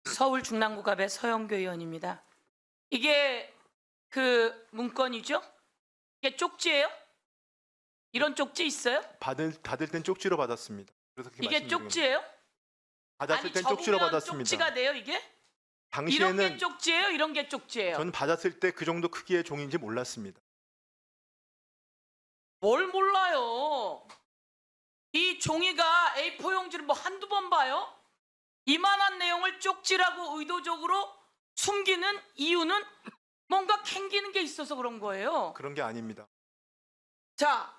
서울 중랑구갑의 서영교 의원입니다. 이게 그 문건이죠? 이게 쪽지예요? 이런 쪽지 있어요? 받을 땐 쪽지로 받았습니다. 그래서 그렇게 이게 말씀드린 겁니다. 쪽지예요? 받았을 땐 쪽지로 적으면 받았습니다. 쪽지가 돼요 이게? 이런 게 당시에는 쪽지예요? 이런 게 쪽지예요? 전 받았을 때 그 정도 크기의 종인지 몰랐습니다. 뭘 몰라요? 이 종이가 A4 용지를 뭐 한두 번 봐요? 이만한 내용을 쪽지라고 의도적으로 숨기는 이유는 뭔가 캥기는 게 있어서 그런 거예요. 그런 게 아닙니다. 자,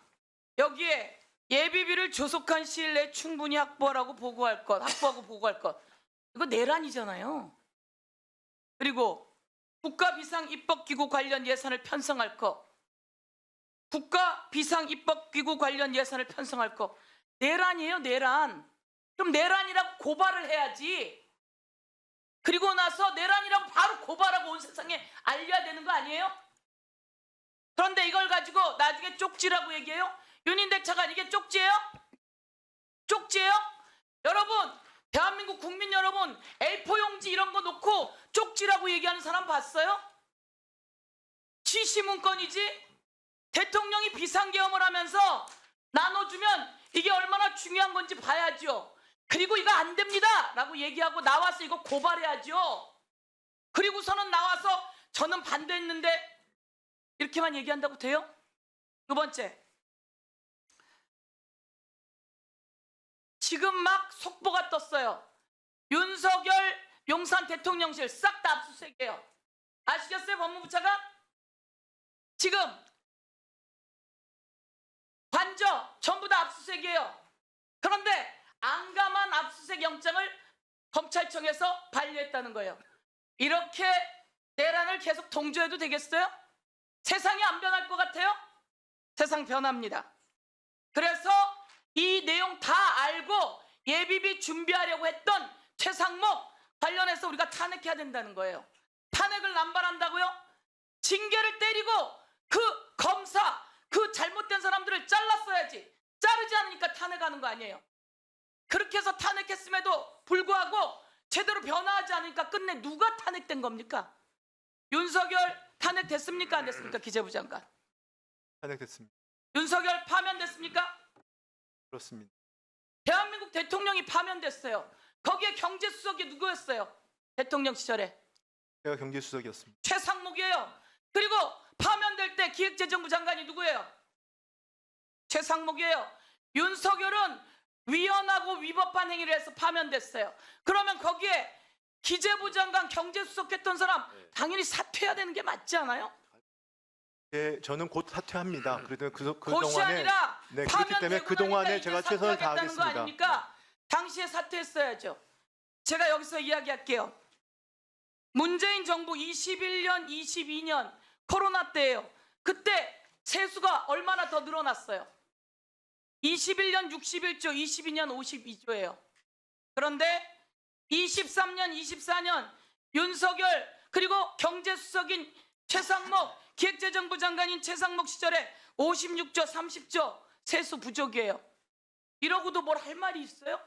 여기에 예비비를 조속한 시일 내에 충분히 확보하고 보고할 것. 이거 내란이잖아요. 그리고 국가 비상 입법기구 관련 예산을 편성할 것. 국가 비상 입법기구 관련 예산을 편성할 것. 내란이에요, 내란. 그럼 내란이라고 고발을 해야지. 그리고 나서 내란이라고 바로 고발하고 온 세상에 알려야 되는 거 아니에요? 그런데 이걸 가지고 나중에 쪽지라고 얘기해요? 윤인대 차관 이게 쪽지예요? 쪽지예요? 여러분, 대한민국 국민 여러분, A4 용지 이런 거 놓고 쪽지라고 얘기하는 사람 봤어요? 지시문건이지? 대통령이 비상계엄을 하면서 나눠주면 이게 얼마나 중요한 건지 봐야죠. 그리고 이거 안 됩니다 라고 얘기하고 나와서 이거 고발해야죠. 그리고서는 나와서 저는 반대했는데 이렇게만 얘기한다고 돼요? 두 번째, 지금 막 속보가 떴어요. 윤석열 용산 대통령실 싹 다 압수수색해요. 아시겠어요, 법무부 차관? 지금 관저 전부 다 압수수색이에요. 그런데 안감한 압수수색 영장을 검찰청에서 발부했다는 거예요. 이렇게 내란을 계속 동조해도 되겠어요? 세상이 안 변할 것 같아요? 세상 변합니다. 그래서 이 내용 다 알고 예비비 준비하려고 했던 최상목 관련해서 우리가 탄핵해야 된다는 거예요. 탄핵을 남발한다고요? 징계를 때리고 그 검사, 그 잘못된 사람들을 잘랐어야지. 자르지 않으니까 탄핵하는 거 아니에요. 그렇게 해서 탄핵했음에도 불구하고 제대로 변화하지 않으니까 끝내 누가 탄핵된 겁니까? 윤석열 탄핵됐습니까? 안 됐습니까? 기재부 장관. 탄핵됐습니다. 윤석열 파면됐습니까? 그렇습니다. 대한민국 대통령이 파면됐어요. 거기에 경제수석이 누구였어요? 대통령 시절에. 제가 경제수석이었습니다. 최상목이에요. 그리고 파면될 때 기획재정부 장관이 누구예요? 최상목이에요. 윤석열은 위헌하고 위법한 행위를 해서 파면됐어요. 그러면 거기에 기재부 장관 경제수석했던 사람 당연히 사퇴해야 되는 게 맞지 않아요? 예, 저는 곧 사퇴합니다. 그래도 그 곧이 동안에 아니라 그렇기 때문에 그 동안에 제가 최선을 다하겠다는 거 다하겠습니다. 아닙니까? 당시에 사퇴했어야죠. 제가 여기서 이야기할게요. 문재인 정부 21년, 22년 코로나 때예요. 그때 세수가 얼마나 더 늘어났어요? 21년 61조, 22년 52조예요. 그런데 23년, 24년 윤석열 그리고 경제수석인 최상목, 기획재정부 장관인 최상목 시절에 56조, 30조 세수 부족이에요. 이러고도 뭘 할 말이 있어요?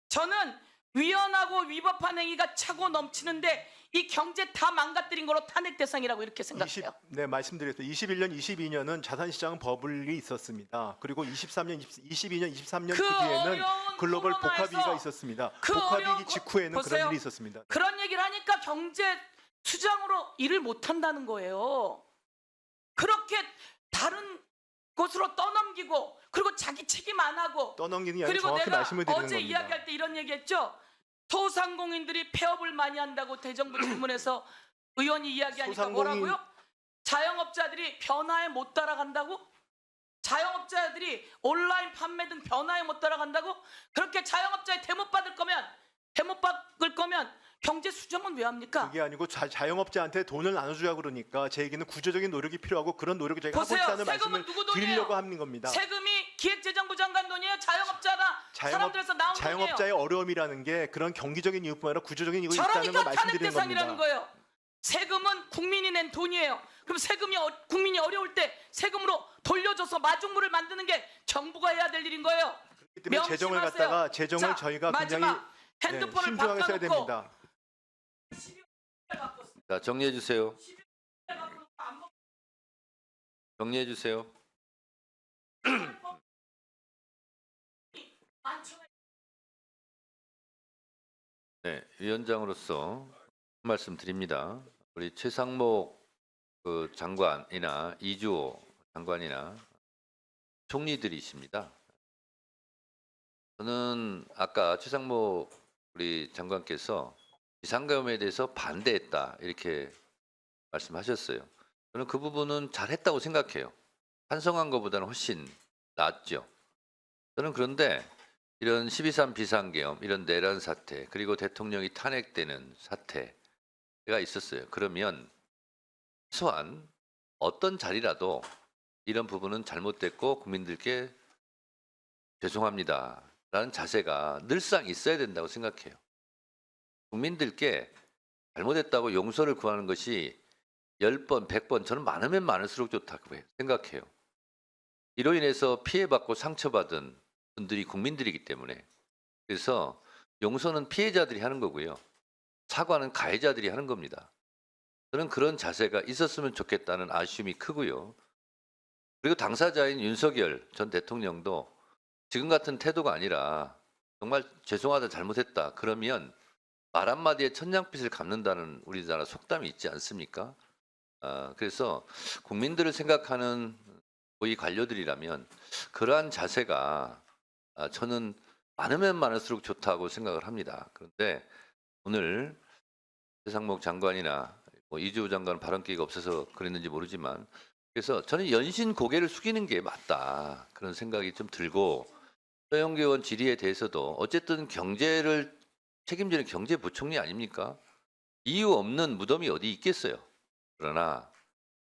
저는 위헌하고 위법한 행위가 차고 넘치는데 이 경제 다 망가뜨린 거로 탄핵 대상이라고 이렇게 생각해요. 네, 말씀드렸어요. 21년, 22년은 자산시장 버블이 있었습니다. 그리고 23년, 22년, 23년 그 뒤에는 글로벌 복합위기가 있었습니다. 복합위기 직후에는 보세요. 그런 일이 있었습니다. 그런 얘기를 하니까 경제 수장으로 일을 못한다는 거예요. 그렇게 다른 곳으로 떠넘기고 그리고 자기 책임 안 하고 떠넘기는 게 아니라 그리고 정확히 내가 말씀을 드리는 어제 겁니다. 이야기할 때 이런 얘기했죠. 소상공인들이 폐업을 많이 한다고 대정부 질문에서 의원이 이야기하니까 뭐라고요? 자영업자들이 변화에 못 따라간다고? 자영업자들이 온라인 판매 등 변화에 못 따라간다고? 그렇게 자영업자에 대못 받을 거면 경제 수정은 왜 합니까? 그게 아니고 자영업자한테 돈을 나눠주자 그러니까 제 얘기는 구조적인 노력이 필요하고 그런 노력을 저희가 보세요. 하고 있다는 세금은 말씀을 누구 돈이에요? 드리려고 하는 겁니다. 세금이 기획재정부 장관 돈이에요? 자영업자나 사람들에서 나온 돈이에요? 자영업자의 어려움이라는 게 그런 경기적인 이유뿐만 아니라 구조적인 이유가 있다는 걸 저러니까 탄핵 말씀드리는 대상이라는 겁니다. 거예요. 세금은 국민이 낸 돈이에요. 그럼 세금이 국민이 어려울 때 세금으로 돌려줘서 마중물을 만드는 게 정부가 해야 될 일인 거예요. 그렇기 때문에 재정을 명심하세요. 갖다가 재정을 자, 저희가 굉장히 마지막 핸드폰을 신중하게 써야 바꿔놓고 됩니다. 자, 정리해 주세요. 정리해 주세요. 네, 위원장으로서 말씀드립니다. 우리 최상목 그 장관이나 이주호 장관이나 총리들이십니다. 저는 아까 최상목 우리 장관께서 비상계엄에 대해서 반대했다 이렇게 말씀하셨어요. 저는 그 부분은 잘했다고 생각해요. 찬성한 것보다는 훨씬 낫죠. 저는 그런데 이런 12.3 비상계엄, 이런 내란 사태, 그리고 대통령이 탄핵되는 사태가 있었어요. 그러면 최소한 어떤 자리라도 이런 부분은 잘못됐고 국민들께 죄송합니다 라는 자세가 늘상 있어야 된다고 생각해요. 국민들께 잘못했다고 용서를 구하는 것이 10번, 100번 저는 많으면 많을수록 좋다고 생각해요. 이로 인해서 피해받고 상처받은 분들이 국민들이기 때문에 그래서 용서는 피해자들이 하는 거고요. 사과는 가해자들이 하는 겁니다. 저는 그런 자세가 있었으면 좋겠다는 아쉬움이 크고요. 그리고 당사자인 윤석열 전 대통령도 지금 같은 태도가 아니라 정말 죄송하다 잘못했다 그러면 말 한마디에 천냥빚을 갚는다는 우리나라 속담이 있지 않습니까? 그래서 국민들을 생각하는 고위 관료들이라면 그러한 자세가 저는 많으면 많을수록 좋다고 생각을 합니다. 그런데 오늘 최상목 장관이나 이주호 장관 발언 기회가 없어서 그랬는지 모르지만 그래서 저는 연신 고개를 숙이는 게 맞다 그런 생각이 좀 들고 서영교 의원 질의에 대해서도 어쨌든 경제를 책임지는 경제부총리 아닙니까? 이유 없는 무덤이 어디 있겠어요. 그러나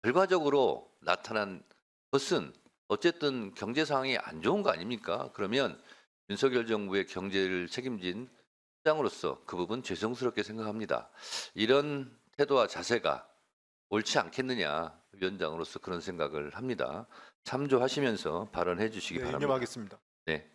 결과적으로 나타난 것은 어쨌든 경제 상황이 안 좋은 거 아닙니까? 그러면 윤석열 정부의 경제를 책임진 시장으로서 그 부분 죄송스럽게 생각합니다. 이런 태도와 자세가 옳지 않겠느냐 위원장으로서 그런 생각을 합니다. 참조하시면서 발언해 주시기 네, 바랍니다. 임명하겠습니다. 네.